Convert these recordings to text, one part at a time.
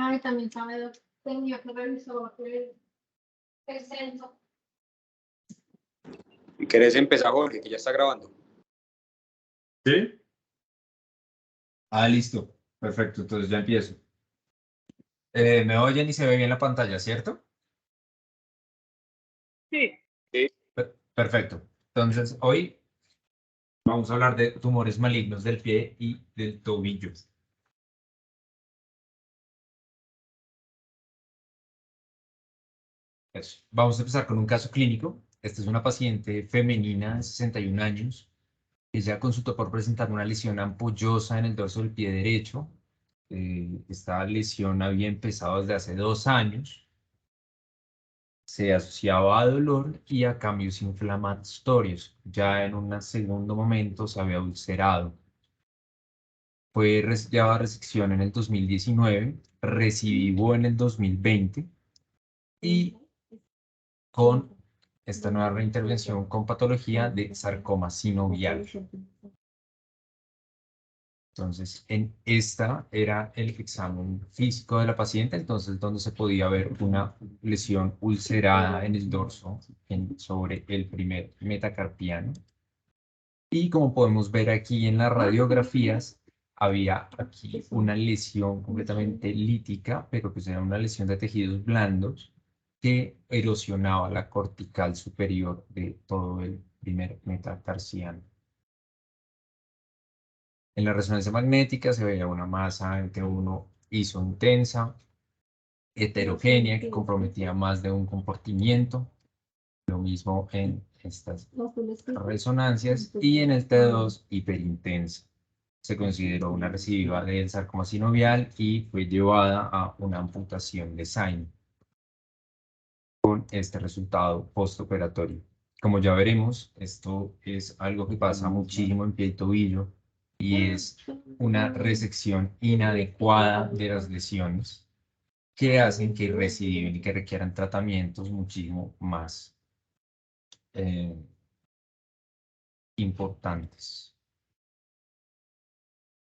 Ay, también sabe, tenía que revisar el censo. Si querés empezar, Jorge, que ya está grabando. ¿Sí? Ah, listo. Perfecto, entonces ya empiezo. Me oyen y se ve bien la pantalla, ¿cierto? Sí. Perfecto. Entonces, hoy vamos a hablar de tumores malignos del pie y del tobillo. Eso. Vamos a empezar con un caso clínico. Esta es una paciente femenina de 61 años. Ella consultó por presentar una lesión ampollosa en el dorso del pie derecho. Esta lesión había empezado desde hace 2 años. Se asociaba a dolor y a cambios inflamatorios. Ya en un segundo momento se había ulcerado. Fue llevada a resección en el 2019, recidivo en el 2020 y con esta nueva reintervención con patología de sarcoma sinovial. Entonces, en esta era el examen físico de la paciente, entonces donde se podía ver una lesión ulcerada en el dorso sobre el primer metacarpiano. Y como podemos ver aquí en las radiografías, había aquí una lesión completamente lítica, pero pues era una lesión de tejidos blandos que erosionaba la cortical superior de todo el primer metatarsiano. En la resonancia magnética se veía una masa entre 1 ISO intensa, heterogénea, que comprometía más de un comportamiento. Lo mismo en estas resonancias y en el T2 hiperintensa. Se consideró una recidiva del sarcoma sinovial y fue llevada a una amputación de Sain con este resultado postoperatorio. Como ya veremos, esto es algo que pasa muchísimo en pie y tobillo y es una resección inadecuada de las lesiones que hacen que recidiven y que requieran tratamientos muchísimo más importantes.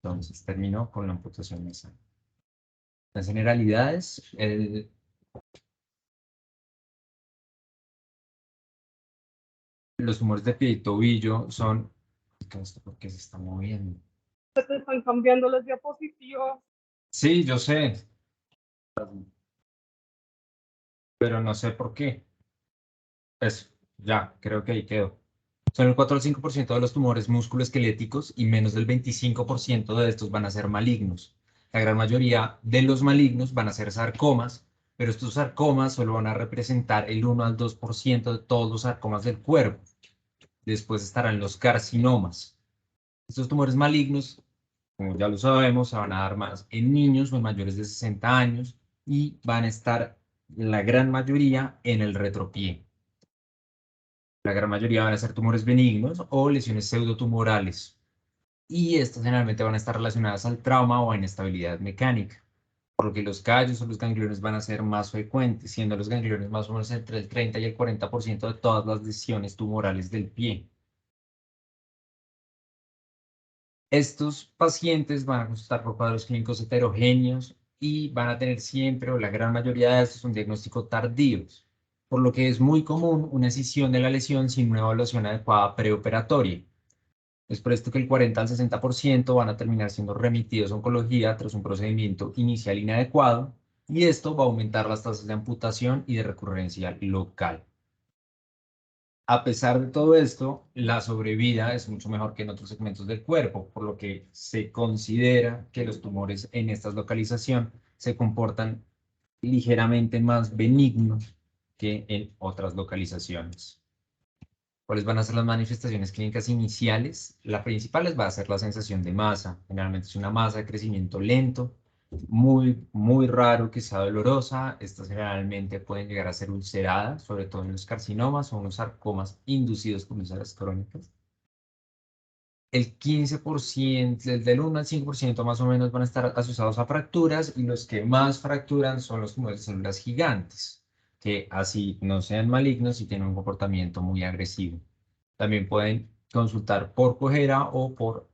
Entonces termino con la amputación de Sain. Las generalidades, los tumores de pie y tobillo son... ¿Por qué se está moviendo? Se te están cambiando las diapositivas. Sí, yo sé. Pero no sé por qué. Eso, ya, creo que ahí quedó. Son el 4 al 5% de los tumores musculoesqueléticos y menos del 25% de estos van a ser malignos. La gran mayoría de los malignos van a ser sarcomas, pero estos sarcomas solo van a representar el 1 al 2% de todos los sarcomas del cuerpo. Después estarán los carcinomas. Estos tumores malignos, como ya lo sabemos, se van a dar más en niños o en mayores de 60 años y van a estar la gran mayoría en el retropié. La gran mayoría van a ser tumores benignos o lesiones pseudotumorales. Y estas generalmente van a estar relacionadas al trauma o a inestabilidad mecánica, por lo que los callos o los gangliones van a ser más frecuentes, siendo los gangliones más o menos entre el 30 y el 40% de todas las lesiones tumorales del pie. Estos pacientes van a consultar por cuadros clínicos heterogéneos y van a tener siempre, o la gran mayoría de estos, un diagnóstico tardío, por lo que es muy común una escisión de la lesión sin una evaluación adecuada preoperatoria. Es por esto que el 40 al 60% van a terminar siendo remitidos a oncología tras un procedimiento inicial inadecuado, y esto va a aumentar las tasas de amputación y de recurrencia local. A pesar de todo esto, la sobrevida es mucho mejor que en otros segmentos del cuerpo, por lo que se considera que los tumores en esta localización se comportan ligeramente más benignos que en otras localizaciones. ¿Cuáles van a ser las manifestaciones clínicas iniciales? La principal va a ser la sensación de masa. Generalmente es una masa de crecimiento lento, muy raro que sea dolorosa. Estas generalmente pueden llegar a ser ulceradas, sobre todo en los carcinomas o en los sarcomas inducidos por úlceras crónicas. El 15%, del 1 al 5% más o menos van a estar asociados a fracturas, y los que más fracturan son los tumores de células gigantes, que así no sean malignos y tienen un comportamiento muy agresivo. También pueden consultar por cojera o por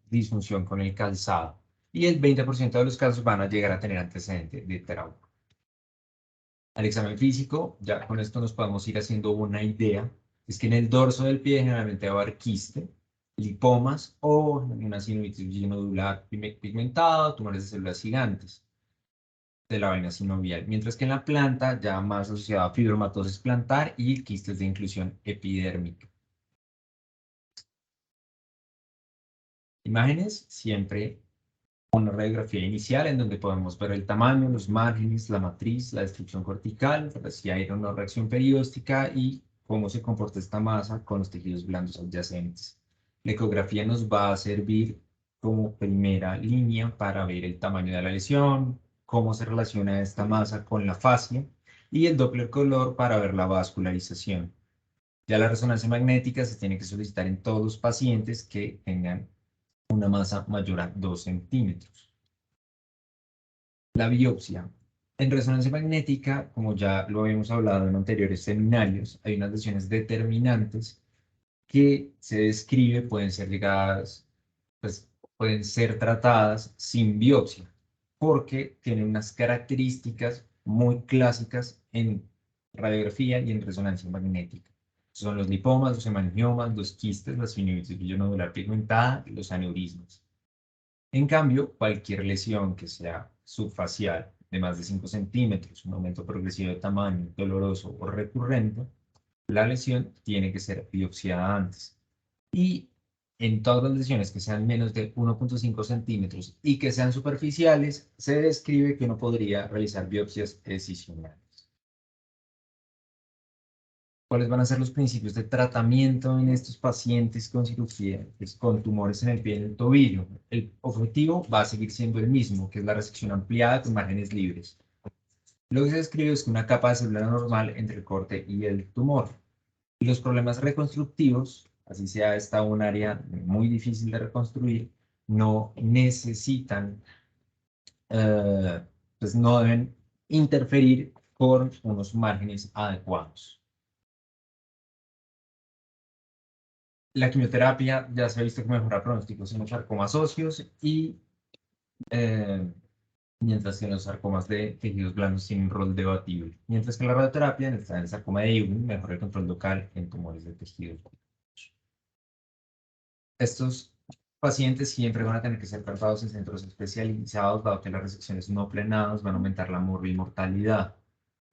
disfunción con el calzado. y el 20% de los casos van a llegar a tener antecedente de trauma. Al examen físico, ya con esto nos podemos ir haciendo una idea, es que en el dorso del pie generalmente va a haber quiste, lipomas o una sinovitis nodular pigmentada, tumores de células gigantes de la vaina sinovial, mientras que en la planta ya más asociada a fibromatosis plantar y quistes de inclusión epidérmica. Imágenes, siempre una radiografía inicial en donde podemos ver el tamaño, los márgenes, la matriz, la destrucción cortical, si hay una reacción perióstica y cómo se comporta esta masa con los tejidos blandos adyacentes. La ecografía nos va a servir como primera línea para ver el tamaño de la lesión, cómo se relaciona esta masa con la fascia y el Doppler color para ver la vascularización. Ya la resonancia magnética se tiene que solicitar en todos los pacientes que tengan una masa mayor a 2 centímetros. La biopsia. En resonancia magnética, como ya lo habíamos hablado en anteriores seminarios, hay unas lesiones determinantes que se describe, pueden ser ligadas, pues pueden ser tratadas sin biopsia, porque tienen unas características muy clásicas en radiografía y en resonancia magnética. Son los lipomas, los hemangiomas, los quistes, la sinovitis nodular pigmentada y los aneurismas. En cambio, cualquier lesión que sea subfacial de más de 5 centímetros, un aumento progresivo de tamaño, doloroso o recurrente, la lesión tiene que ser biopsiada antes. Y en todas las lesiones que sean menos de 1.5 centímetros y que sean superficiales, se describe que uno podría realizar biopsias excisionales. ¿Cuáles van a ser los principios de tratamiento en estos pacientes con cirugía, con tumores en el pie y en el tobillo? El objetivo va a seguir siendo el mismo, que es la resección ampliada con márgenes libres. Lo que se describe es una capa de célula normal entre el corte y el tumor. Y los problemas reconstructivos, así sea esta un área muy difícil de reconstruir, no necesitan, pues no deben interferir con unos márgenes adecuados. La quimioterapia ya se ha visto que mejora pronósticos en los sarcomas óseos y mientras que en los sarcomas de tejidos blandos tienen un rol debatible. Mientras que la radioterapia en el sarcoma de Ewing mejora el control local en tumores de tejidos blandos. Estos pacientes siempre van a tener que ser tratados en centros especializados, dado que las resecciones no plenadas van a aumentar la mortalidad.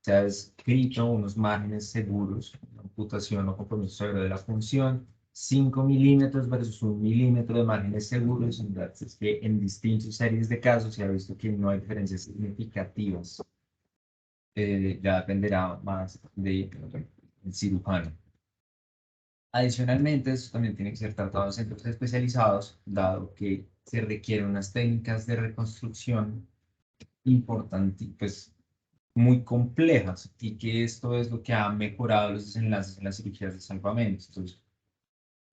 Se ha descrito unos márgenes seguros, amputación o compromiso severo de la función, 5 milímetros versus 1 milímetro de márgenes seguros. En verdad es que en distintas series de casos se ha visto que no hay diferencias significativas. Ya dependerá más del cirujano. Adicionalmente, esto también tiene que ser tratado en centros especializados, dado que se requieren unas técnicas de reconstrucción importantes, pues muy complejas, y que esto es lo que ha mejorado los desenlaces en las cirugías de salvamento. Entonces,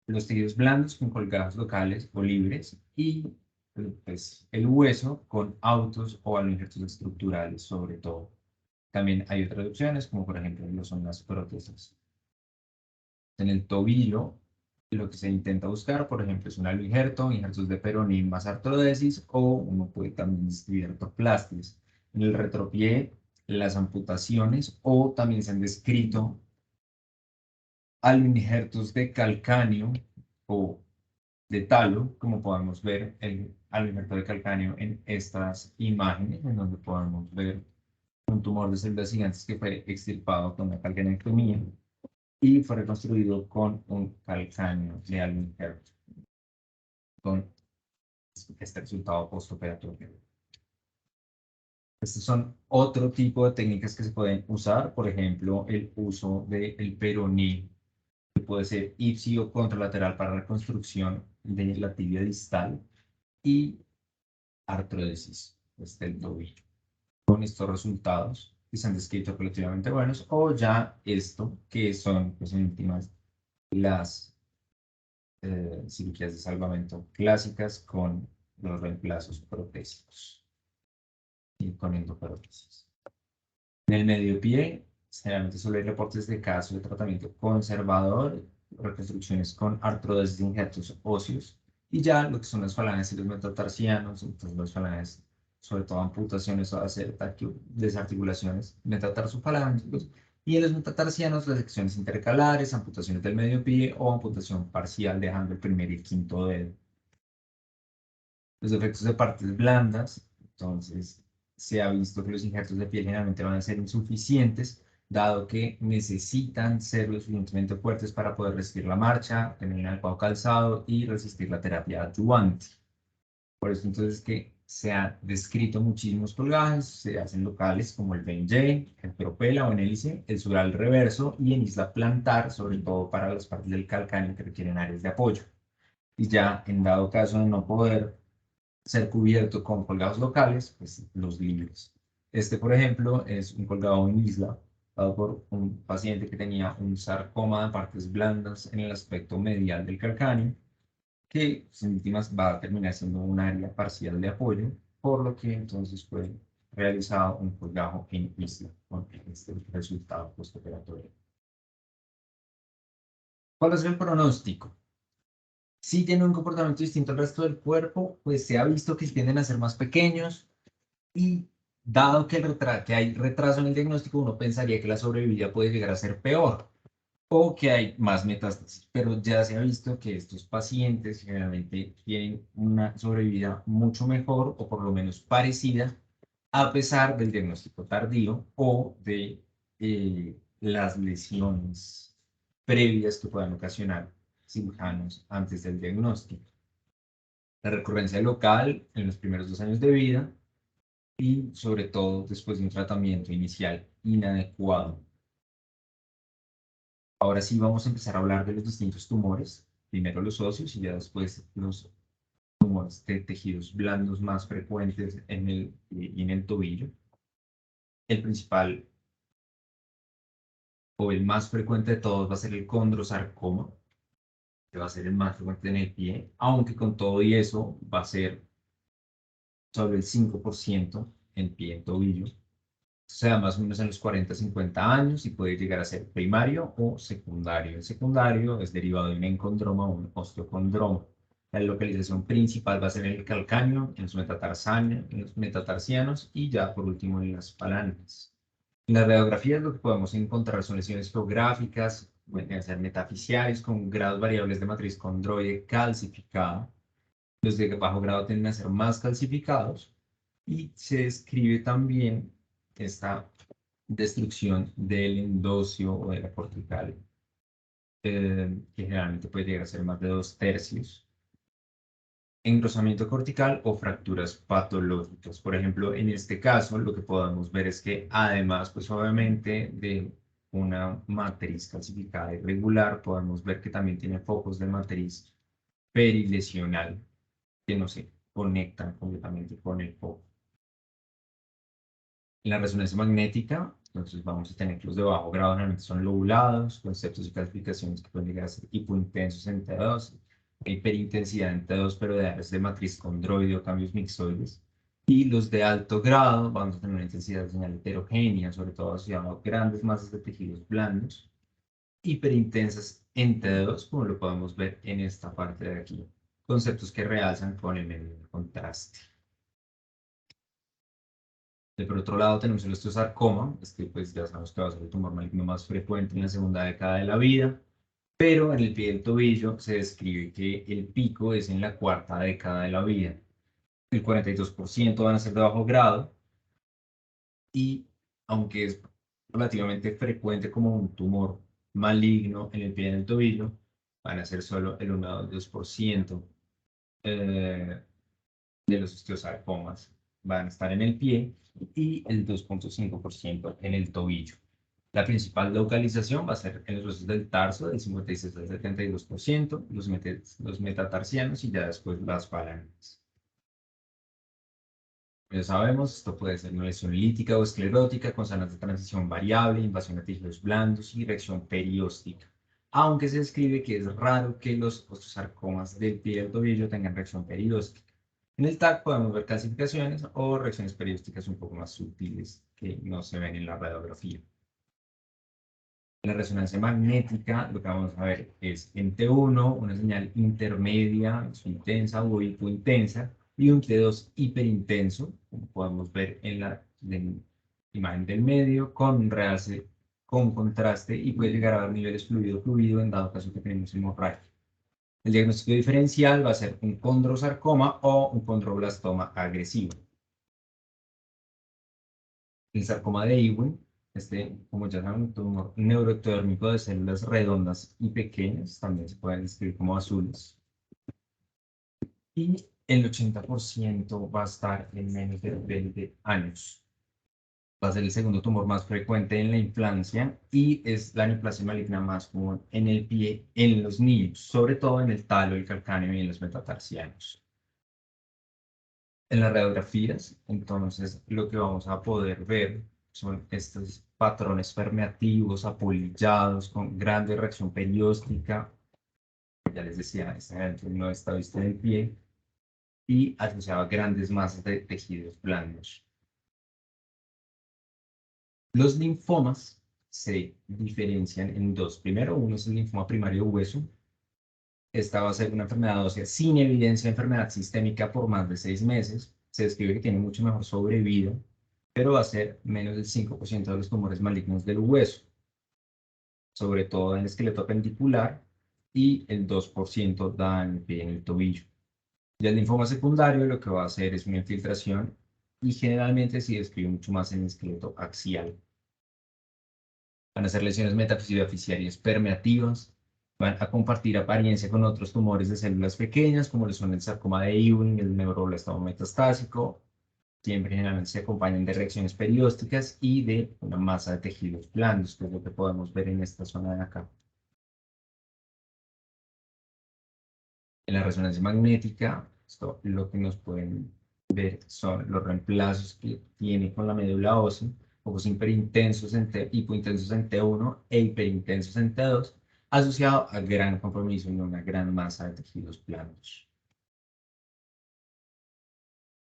los tejidos blandos con colgados locales o libres y pues, el hueso con autos o aloinjertos estructurales sobre todo. También hay otras opciones, como por ejemplo lo son las prótesis. En el tobillo, lo que se intenta buscar, por ejemplo, es un aloinjerto, injertos de peroné más artrodesis, o uno puede también describir artroplastias. En el retropié, las amputaciones, o también se han descrito aloinjertos de calcáneo o de talo, como podemos ver el aloinjerto de calcáneo en estas imágenes, en donde podemos ver un tumor de células gigantes que fue extirpado con una calcanectomía y fue reconstruido con un calcáneo de aloinjerto, con este resultado postoperatorio. Estos son otro tipo de técnicas que se pueden usar, por ejemplo, el uso del peroné, que puede ser ipsi o contralateral para la reconstrucción de la tibia distal, y artrodesis del tobillo. Con estos resultados que se han descrito relativamente buenos, o ya esto, que son, pues, en últimas, las cirugías de salvamento clásicas con los reemplazos protésicos y con endoprótesis. En el medio pie, generalmente solo hay reportes de casos de tratamiento conservador, reconstrucciones con artrodesis de injertos óseos Y ya lo que son las falanges y los metatarsianos, entonces las falanges, sobre todo amputaciones o hacer desarticulaciones metatarsofalángicos, y en los metatarsianos las secciones intercalares, amputaciones del medio pie o amputación parcial dejando el primer y el quinto dedo. Los defectos de partes blandas, entonces se ha visto que los injertos de piel generalmente van a ser insuficientes, dado que necesitan ser lo suficientemente fuertes para poder resistir la marcha, tener un adecuado calzado y resistir la terapia adyuvante. Por eso entonces que se han descrito muchísimos colgajes, se hacen locales como el BenJ, el Propela o en hélice, el sural reverso y en isla plantar, sobre todo para las partes del calcáneo que requieren áreas de apoyo. Y ya en dado caso de no poder ser cubierto con colgados locales, pues los libres. Este, por ejemplo, es un colgado en isla, dado por un paciente que tenía un sarcoma de partes blandas en el aspecto medial del calcáneo, que en últimas va a terminar siendo un área parcial de apoyo, por lo que entonces fue realizado un colgado en isla con este resultado postoperatorio. ¿Cuál es el pronóstico? Si tienen un comportamiento distinto al resto del cuerpo, pues se ha visto que tienden a ser más pequeños y dado que, que hay retraso en el diagnóstico, uno pensaría que la sobrevida puede llegar a ser peor o que hay más metástasis, pero ya se ha visto que estos pacientes generalmente tienen una sobrevida mucho mejor o por lo menos parecida a pesar del diagnóstico tardío o de las lesiones previas que puedan ocasionar cirujanos antes del diagnóstico. La recurrencia local en los primeros 2 años de vida y sobre todo después de un tratamiento inicial inadecuado. Ahora sí vamos a empezar a hablar de los distintos tumores, primero los óseos y ya después los tumores de tejidos blandos más frecuentes en el tobillo. El principal o el más frecuente de todos va a ser el condrosarcoma, que va a ser el más frecuente en el pie, aunque con todo y eso va a ser sobre el 5% en pie y tobillo. O sea, más o menos en los 40, 50 años y puede llegar a ser primario o secundario. El secundario es derivado de un encondroma o un osteocondroma. La localización principal va a ser en el calcáneo, en los metatarsianos y ya por último en las falanges. En las radiografías lo que podemos encontrar son lesiones geográficas, pueden ser metafisiales con grados variables de matriz condroide calcificada. Los de bajo grado tienden a ser más calcificados y se describe también esta destrucción del endocio o de la cortical, que generalmente puede llegar a ser más de 2/3, engrosamiento cortical o fracturas patológicas. Por ejemplo, en este caso, lo que podemos ver es que además, pues obviamente, de una matriz calcificada irregular, podemos ver que también tiene focos de matriz perilesional que no se conectan completamente con el foco. En la resonancia magnética, entonces vamos a tener que los de bajo grado generalmente son lobulados, conceptos y clasificaciones que pueden llegar a ser hipointensos en T2, hiperintensidad en T2, pero de áreas de matriz condroide o cambios mixoides. Y los de alto grado vamos a tener una intensidad de señal heterogénea, sobre todo asociada a grandes masas de tejidos blandos, hiperintensas en T2, como lo podemos ver en esta parte de aquí. Conceptos que realzan con el medio de contraste. Por otro lado tenemos el osteosarcoma, que pues ya sabemos que va a ser el tumor maligno más frecuente en la segunda década de la vida, pero en el pie del tobillo se describe que el pico es en la cuarta década de la vida. El 42% van a ser de bajo grado y aunque es relativamente frecuente como un tumor maligno en el pie del tobillo, van a ser solo el 1-2% de los osteosarcomas van a estar en el pie y el 2.5% en el tobillo. La principal localización va a ser en los huesos del tarso, del 56 al 72%, los metatarsianos y ya después las falanges. Ya sabemos, esto puede ser una lesión lítica o esclerótica con zonas de transición variable, invasión de tejidos blandos y reacción perióstica. Aunque se describe que es raro que los osteosarcomas del pie del tobillo tengan reacción perióstica. En el TAC podemos ver calcificaciones o reacciones periósticas un poco más sutiles que no se ven en la radiografía. En la resonancia magnética, lo que vamos a ver es en T1, una señal intermedia, intensa o hipointensa, y un T2 hiperintenso, como podemos ver en la imagen del medio, con realce, con contraste, y puede llegar a dar niveles fluido-fluido en dado caso que tenemos hemorragia. El diagnóstico diferencial va a ser un condrosarcoma o un condroblastoma agresivo. El sarcoma de Ewing, como ya saben, un tumor neuroectodérmico de células redondas y pequeñas, también se pueden describir como azules. Y el 80% va a estar en menos de 20 años. Va a ser el segundo tumor más frecuente en la infancia y es la neoplasia maligna más común en el pie en los niños, sobre todo en el talo, el calcáneo y en los metatarsianos. En las radiografías, entonces, lo que vamos a poder ver son estos patrones permeativos, apolillados, con grande reacción perióstica. Ya les decía, no está visto en el pie y asociado a grandes masas de tejidos blandos. Los linfomas se diferencian en dos. Primero, uno es el linfoma primario hueso. Esta va a ser una enfermedad ósea sin evidencia de enfermedad sistémica por más de 6 meses. Se describe que tiene mucho mejor sobrevida, pero va a ser menos del 5% de los tumores malignos del hueso, sobre todo en el esqueleto apendicular, y el 2% da en el pie y en el tobillo. Y el linfoma secundario lo que va a hacer es una infiltración y generalmente se describe mucho más en el esqueleto axial. Van a ser lesiones metafisiofaciales permeativas, van a compartir apariencia con otros tumores de células pequeñas, como lo son el sarcoma de Ewing, el neuroblastoma metastásico. Siempre generalmente se acompañan de reacciones periósticas y de una masa de tejidos blandos, que es lo que podemos ver en esta zona de acá. En la resonancia magnética, esto lo que nos pueden ver son los reemplazos que tiene con la médula ósea, focos hiperintensos hipointensos en T1 e hiperintensos en T2, asociado a gran compromiso en una gran masa de tejidos blandos.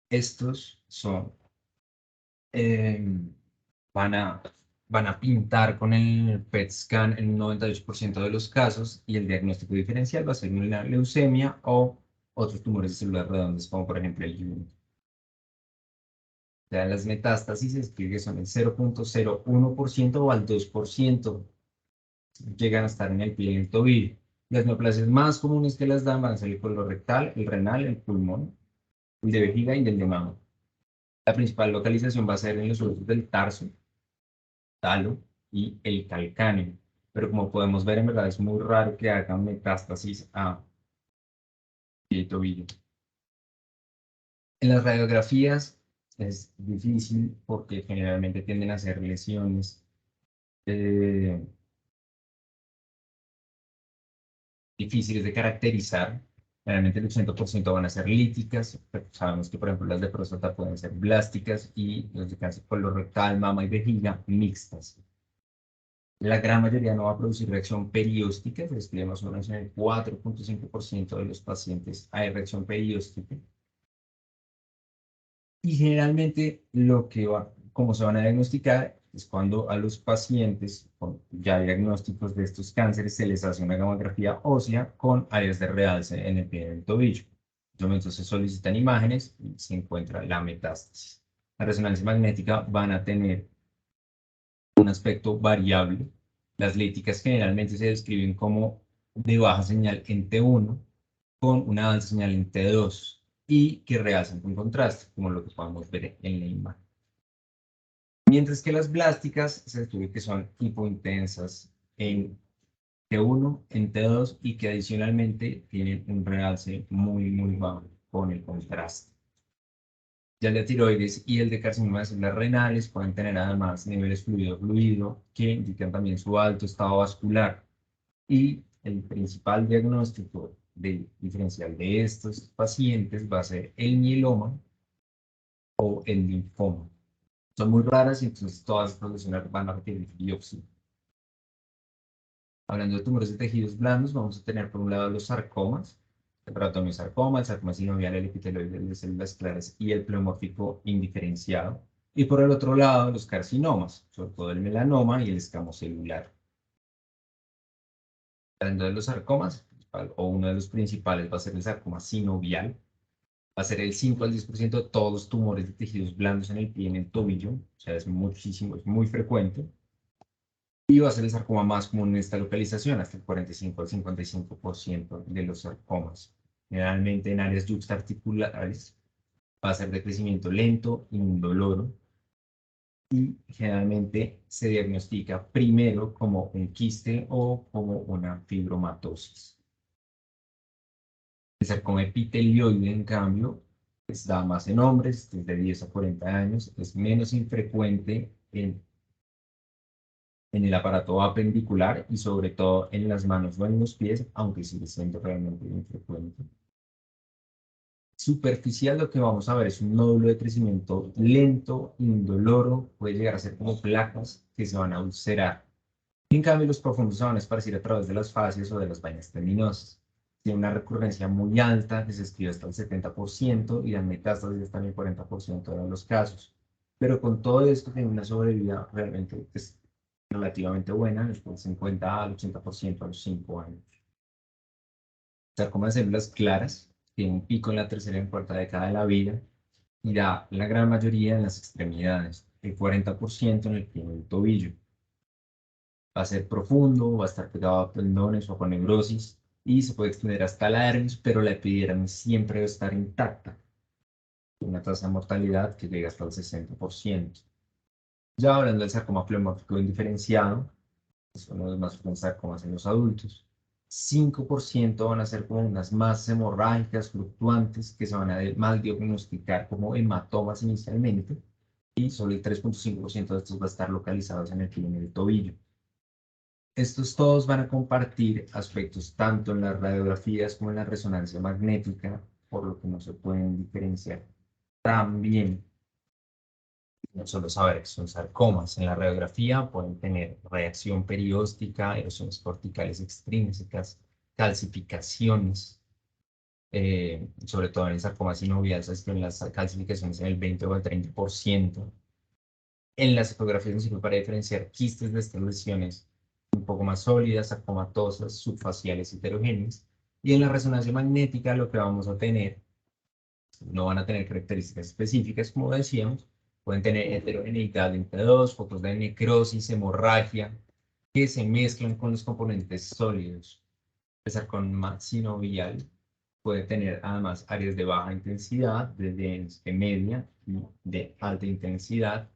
Estos son, van a pintar con el PET scan en un 98% de los casos y el diagnóstico diferencial va a ser una leucemia o otros tumores de células redondas, como por ejemplo el Ewing. Las metástasis se escribe que son el 0.01% o al 2%. Llegan a estar en el pie y en el tobillo. Las neoplasias más comunes que las dan van a ser el colorectal, el renal, el pulmón, el de vejiga y el de mama. La principal localización va a ser en los huesos del tarso, talo y el calcáneo. Pero como podemos ver, en verdad es muy raro que hagan metástasis a pie y tobillo. En las radiografías es difícil porque generalmente tienden a ser lesiones difíciles de caracterizar. Realmente el 80% van a ser líticas, pero sabemos que, por ejemplo, las de próstata pueden ser blásticas y los de cáncer colorectal, mama y vejiga, mixtas. La gran mayoría no va a producir reacción perióstica, se describe más o menos en el 4.5% de los pacientes hay reacción perióstica. Y generalmente como se van a diagnosticar es cuando a los pacientes con ya diagnósticos de estos cánceres se les hace una gamografía ósea con áreas de realce en el pie del tobillo. Entonces se solicitan imágenes y se encuentra la metástasis. La resonancia magnética van a tener un aspecto variable. Las líticas generalmente se describen como de baja señal en T1 con una alta señal en T2 y que realzan con contraste, como lo que podemos ver en la imagen. Mientras que las blásticas se describe que son hipointensas en T1, en T2 y que adicionalmente tienen un realce muy bajo con el contraste. Ya el de tiroides y el de carcinoma de células renales pueden tener además niveles fluido-fluido que indican también su alto estado vascular. Y el principal diagnóstico diferencial de estos pacientes va a ser el mieloma o el linfoma. Son muy raras y entonces todas estas lesiones van a requerir biopsia. Hablando de tumores de tejidos blandos, vamos a tener por un lado los sarcomas, el rhabdomyosarcoma, el sarcoma sinovial, el epiteloide de células claras y el pleomórfico indiferenciado. Y por el otro lado, los carcinomas, sobre todo el melanoma y el escamocelular. Hablando de los sarcomas, o uno de los principales va a ser el sarcoma sinovial. Va a ser el 5 al 10% de todos los tumores de tejidos blandos en el pie y en el tobillo. O sea, es muchísimo, es muy frecuente. Y va a ser el sarcoma más común en esta localización, hasta el 45 al 55% de los sarcomas. Generalmente en áreas yuxtaarticulares va a ser de crecimiento lento, indoloro, y generalmente se diagnostica primero como un quiste o como una fibromatosis. El sarcoma epitelioide, en cambio, da más en hombres, de 10 a 40 años, es menos infrecuente en el aparato apendicular y sobre todo en las manos o en los pies, aunque sigue siendo realmente infrecuente. Superficial, lo que vamos a ver es un nódulo de crecimiento lento, indoloro, puede llegar a ser como placas que se van a ulcerar. En cambio, los profundos se van a esparcir a través de las fascias o de las vainas tendinosas. Tiene una recurrencia muy alta, que se escribe hasta el 70%, y la metástasis hasta el 40% de los casos. Pero con todo esto tiene una sobrevida realmente relativamente buena, desde el 50 al 80% a los 5 años. Sarcoma de células claras, tiene un pico en la tercera y cuarta década de la vida, y da la gran mayoría en las extremidades, el 40% en el pie y en el tobillo. Va a ser profundo, va a estar pegado a tendones o con neurosis, y se puede extender hasta la dermis, pero la epidermis siempre debe estar intacta. Una tasa de mortalidad que llega hasta el 60%. Ya hablando del sarcoma pleomórfico indiferenciado, es uno de los más frecuentes sarcomas en los adultos. 5% van a ser como unas masas hemorrágicas fluctuantes que se van a mal diagnosticar como hematomas inicialmente, y solo el 3.5% de estos va a estar localizados en el pie y en el tobillo. Estos todos van a compartir aspectos tanto en las radiografías como en la resonancia magnética, por lo que no se pueden diferenciar tan bien. No solo saber que son sarcomas. En la radiografía pueden tener reacción perióstica, erosiones corticales extrínsecas, calcificaciones, sobre todo en el sarcoma sinovial, en las calcificaciones en el 20 o el 30%. En las ecografías nos sirve para diferenciar quistes de estas lesiones un poco más sólidas, sarcomatosas, subfaciales heterogéneas. Y en la resonancia magnética lo que vamos a tener, no van a tener características específicas, como decíamos, pueden tener heterogeneidad entre dos, focos de necrosis, hemorragia, que se mezclan con los componentes sólidos. El sarcoma sinovial puede tener además áreas de baja intensidad, de media y de alta intensidad,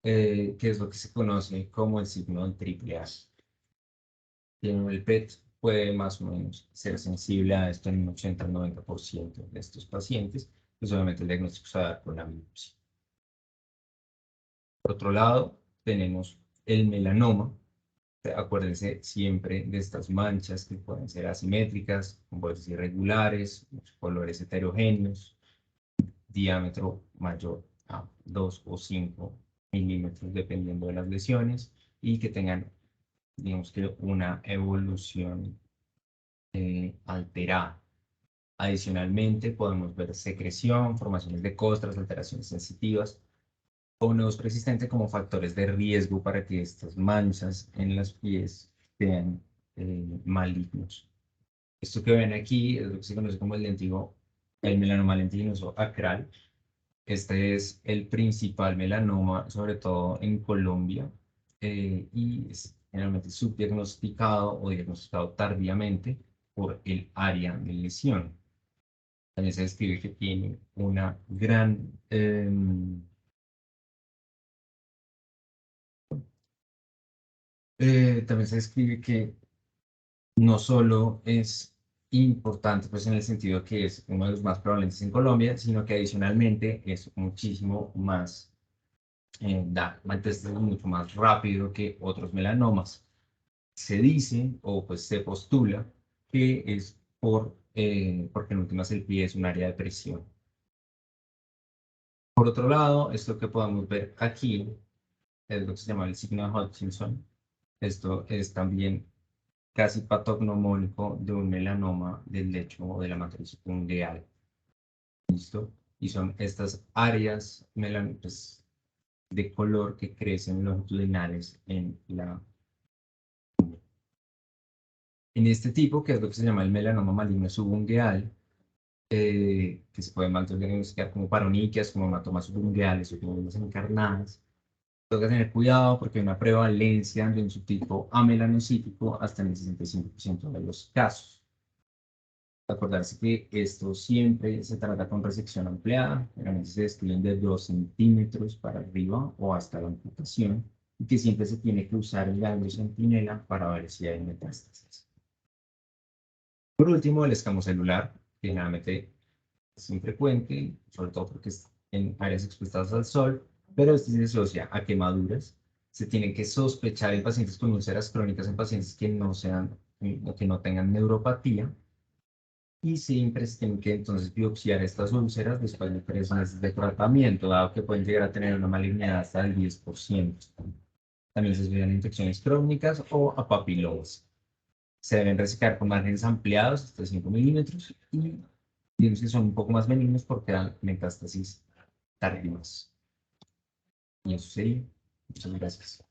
que es lo que se conoce como el signo del triple A. El PET puede más o menos ser sensible a esto en un 80 al 90% de estos pacientes, pues obviamente el diagnóstico se va a dar con la biopsia. Por otro lado, tenemos el melanoma. Acuérdense siempre de estas manchas que pueden ser asimétricas, con bordes irregulares, colores heterogéneos, diámetro mayor a 2 o 5 milímetros dependiendo de las lesiones, y que tengan, digamos que, una evolución alterada. Adicionalmente, podemos ver secreción, formaciones de costras, alteraciones sensitivas o nodos persistentes como factores de riesgo para que estas manchas en los pies sean malignos. Esto que ven aquí es lo que se conoce como el melanoma lentiginoso acral. Este es el principal melanoma, sobre todo en Colombia, y es generalmente subdiagnosticado o diagnosticado tardíamente por el área de lesión. También se describe que tiene una gran también se describe que no solo es importante, pues en el sentido que es uno de los más prevalentes en Colombia, sino que adicionalmente es muchísimo más, da metástasis mucho más rápido que otros melanomas. Se dice, o pues se postula, que es porque en últimas el pie es un área de presión. Por otro lado, esto que podemos ver aquí es lo que se llama el signo de Hutchinson. Esto es también casi patognomónico de un melanoma del lecho o de la matriz ungueal. ¿Listo? Y son estas áreas pues, de color que crecen longitudinales en la En este tipo, que es lo que se llama el melanoma maligno subungueal, que se puede mal diagnosticar como paroniquias, como hematomas subungueales o como encarnadas, toca tener cuidado porque hay una prevalencia de un subtipo amelanocítico hasta en el 65% de los casos. Acordarse que esto siempre se trata con resección ampliada, generalmente se excluyen de 2 centímetros para arriba o hasta la amputación, y que siempre se tiene que usar el ganglio centinela para ver si hay metástasis. Por último, el escamo celular, que generalmente es infrecuente, sobre todo porque es en áreas expuestas al sol, pero este se asocia a quemaduras. Se tiene que sospechar en pacientes con úlceras crónicas, en pacientes que no sean, que no tengan neuropatía, y siempre se tienen que entonces biopsiar estas úlceras después de 3 meses de tratamiento, dado que pueden llegar a tener una malignidad hasta el 10%. También se estudian infecciones crónicas o a papilomas. Se deben resecar con márgenes ampliados hasta 5 milímetros y digamos que son un poco más benignos porque dan metástasis tardías. Y eso sería. Muchas gracias.